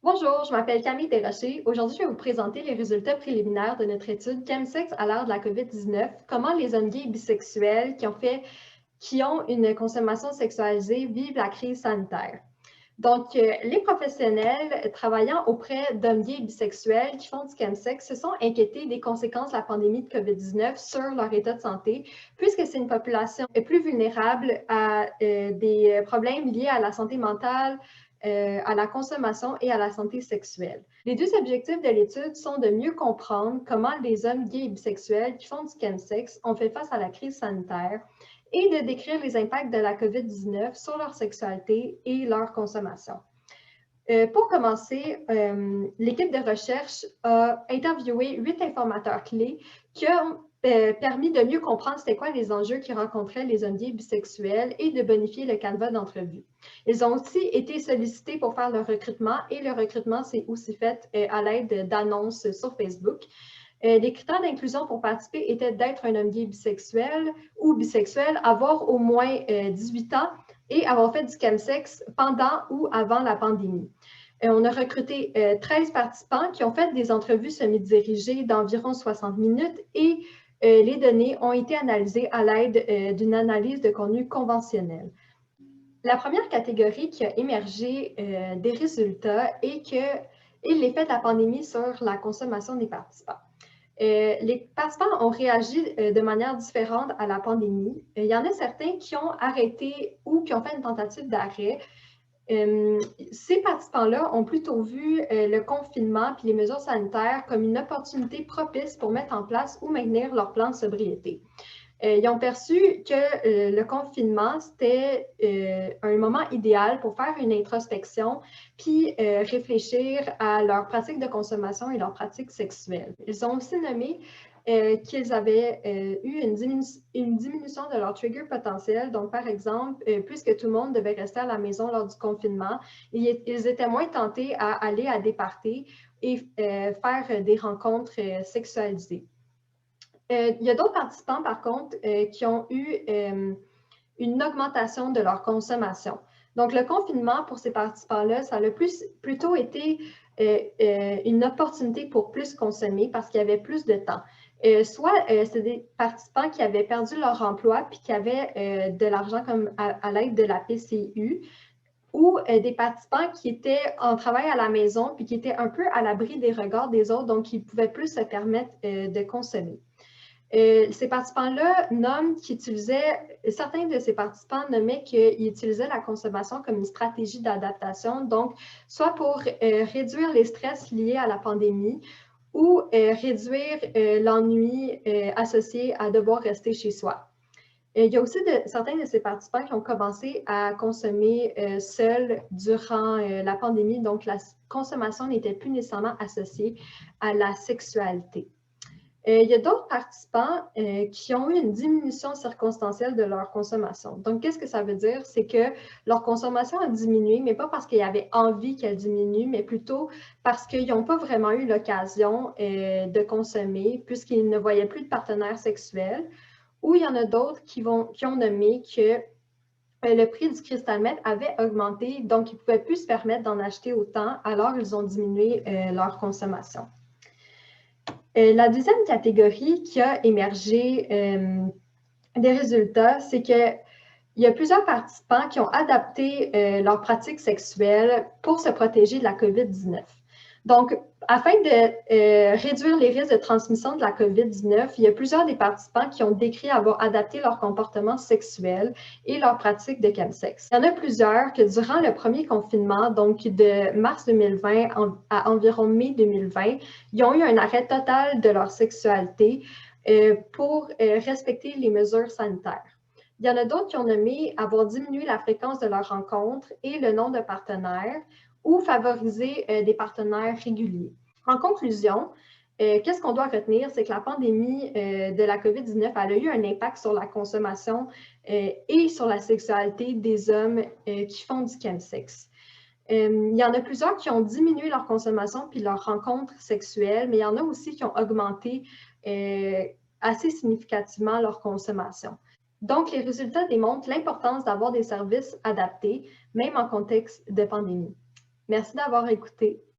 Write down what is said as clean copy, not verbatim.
Bonjour, je m'appelle Camille Desrochers. Aujourd'hui, je vais vous présenter les résultats préliminaires de notre étude Chemsex à l'ère de la COVID-19, comment les hommes gays et bisexuels qui ont une consommation sexualisée vivent la crise sanitaire. Donc, les professionnels travaillant auprès d'hommes gays et bisexuels qui font du chemsex se sont inquiétés des conséquences de la pandémie de COVID-19 sur leur état de santé, puisque c'est une population plus vulnérable à des problèmes liés à la santé mentale, à la consommation et à la santé sexuelle. Les deux objectifs de l'étude sont de mieux comprendre comment les hommes gays et bisexuels qui font du chemsex ont fait face à la crise sanitaire et de décrire les impacts de la COVID-19 sur leur sexualité et leur consommation. Pour commencer, l'équipe de recherche a interviewé 8 informateurs clés qui ont permis de mieux comprendre c'était quoi les enjeux qui rencontraient les hommes gays bisexuels et de bonifier le canevas d'entrevue. Ils ont aussi été sollicités pour faire le recrutement et le recrutement s'est aussi fait à l'aide d'annonces sur Facebook. Les critères d'inclusion pour participer étaient d'être un homme gay bisexuel ou bisexuel, avoir au moins 18 ans et avoir fait du chemsex pendant ou avant la pandémie. On a recruté 13 participants qui ont fait des entrevues semi-dirigées d'environ 60 minutes et les données ont été analysées à l'aide d'une analyse de contenu conventionnelle. La première catégorie qui a émergé des résultats est l'effet de la pandémie sur la consommation des participants. Les participants ont réagi de manière différente à la pandémie. Il y en a certains qui ont arrêté ou qui ont fait une tentative d'arrêt. Ces participants-là ont plutôt vu le confinement et les mesures sanitaires comme une opportunité propice pour mettre en place ou maintenir leur plan de sobriété. Ils ont perçu que le confinement, c'était un moment idéal pour faire une introspection puis réfléchir à leurs pratiques de consommation et leurs pratiques sexuelles. Ils ont aussi nommé qu'ils avaient eu une diminution de leur trigger potentiel. Donc, par exemple, puisque tout le monde devait rester à la maison lors du confinement, ils étaient moins tentés à aller à des parties et faire des rencontres sexualisées. Il y a d'autres participants, par contre, qui ont eu une augmentation de leur consommation. Donc, le confinement, pour ces participants-là, ça a plutôt été une opportunité pour plus consommer parce qu'il y avait plus de temps. Soit c'est des participants qui avaient perdu leur emploi puis qui avaient de l'argent comme à l'aide de la PCU, ou des participants qui étaient en travail à la maison puis qui étaient un peu à l'abri des regards des autres, donc qui pouvaient plus se permettre de consommer. Ces participants-là certains de ces participants nommaient qu'ils utilisaient la consommation comme une stratégie d'adaptation, donc soit pour réduire les stress liés à la pandémie ou réduire l'ennui associé à devoir rester chez soi. Il y a aussi certains de ces participants qui ont commencé à consommer seuls durant la pandémie, donc la consommation n'était plus nécessairement associée à la sexualité. Il y a d'autres participants qui ont eu une diminution circonstancielle de leur consommation. Donc, qu'est-ce que ça veut dire? C'est que leur consommation a diminué, mais pas parce qu'ils avaient envie qu'elle diminue, mais plutôt parce qu'ils n'ont pas vraiment eu l'occasion de consommer puisqu'ils ne voyaient plus de partenaires sexuels. Ou il y en a d'autres qui ont nommé que le prix du cristal meth avait augmenté, donc ils ne pouvaient plus se permettre d'en acheter autant, alors ils ont diminué leur consommation. La deuxième catégorie qui a émergé des résultats, c'est qu'il y a plusieurs participants qui ont adapté leurs pratiques sexuelles pour se protéger de la COVID-19. Donc, afin de réduire les risques de transmission de la COVID-19, il y a plusieurs des participants qui ont décrit avoir adapté leur comportement sexuel et leurs pratiques de chemsex. Il y en a plusieurs que durant le premier confinement, donc de mars 2020 à environ mai 2020, ils ont eu un arrêt total de leur sexualité pour respecter les mesures sanitaires. Il y en a d'autres qui ont nommé avoir diminué la fréquence de leurs rencontres et le nombre de partenaires ou favoriser des partenaires réguliers. En conclusion, qu'est-ce qu'on doit retenir? C'est que la pandémie de la COVID-19 a eu un impact sur la consommation et sur la sexualité des hommes qui font du chemsex. Il y en a plusieurs qui ont diminué leur consommation puis leurs rencontres sexuelles, mais il y en a aussi qui ont augmenté assez significativement leur consommation. Donc, les résultats démontrent l'importance d'avoir des services adaptés, même en contexte de pandémie. Merci d'avoir écouté.